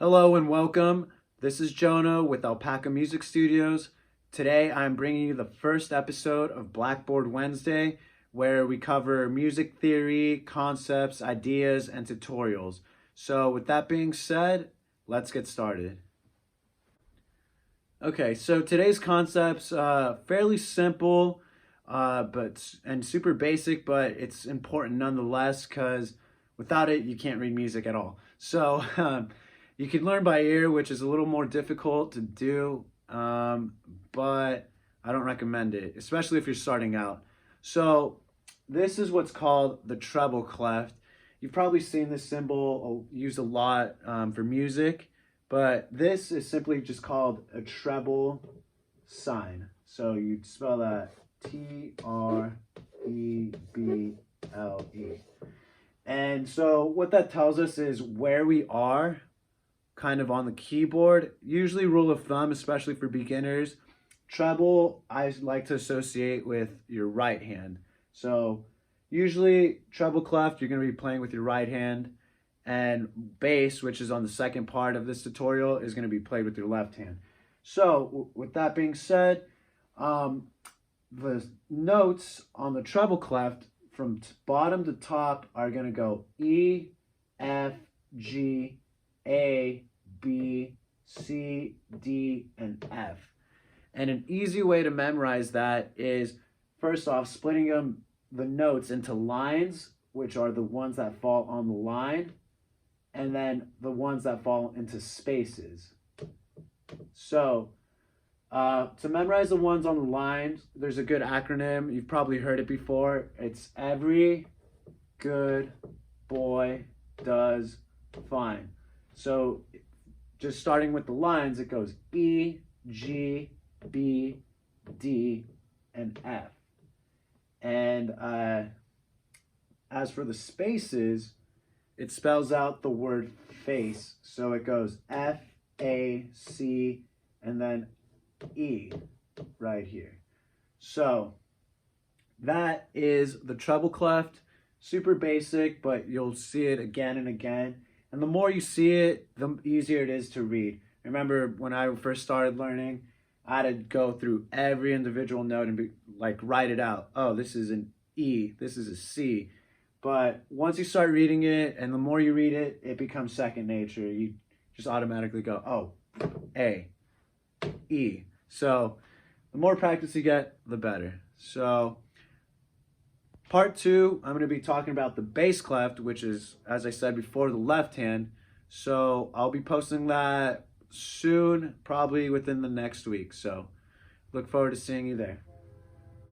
Hello and welcome. This is Jonah with Alpaca Music Studios. Today I'm bringing you the first episode of Blackboard Wednesday, where we cover music theory, concepts, ideas, and tutorials. So with that being said, let's get started. Okay, so today's concepts fairly simple and super basic, but it's important nonetheless because without it you can't read music at all. So you can learn by ear, which is a little more difficult to do, but I don't recommend it, especially if you're starting out. So this is what's called the treble cleft. You've probably seen this symbol used a lot for music, but this is simply just called a treble sign. So you'd spell that Treble. And so what that tells us is where we are kind of on the keyboard. Usually rule of thumb, especially for beginners, treble I like to associate with your right hand. So usually treble cleft, you're going to be playing with your right hand, and bass, which is on the second part of this tutorial, is going to be played with your left hand. So with that being said, the notes on the treble cleft from bottom to top are going to go E, F, G, A, B, C, D, and F. And an easy way to memorize that is, first off, splitting the notes into lines, which are the ones that fall on the line, and then the ones that fall into spaces. So to memorize the ones on the lines, there's a good acronym. You've probably heard it before. It's every good boy does fine. So just starting with the lines, it goes E, G, B, D, and F. And as for the spaces, it spells out the word face. So it goes F, A, C, and then E right here. So that is the treble cleft. Super basic, but you'll see it again and again. And the more you see it, the easier it is to read. Remember when I first started learning, I had to go through every individual note and write it out. Oh, this is an E, this is a C. But once you start reading it, and the more you read it, it becomes second nature. You just automatically go, oh, A, E. So the more practice you get, the better. So part 2, I'm going to be talking about the bass cleft, which is, as I said before, the left hand. So I'll be posting that soon, probably within the next week. So look forward to seeing you there.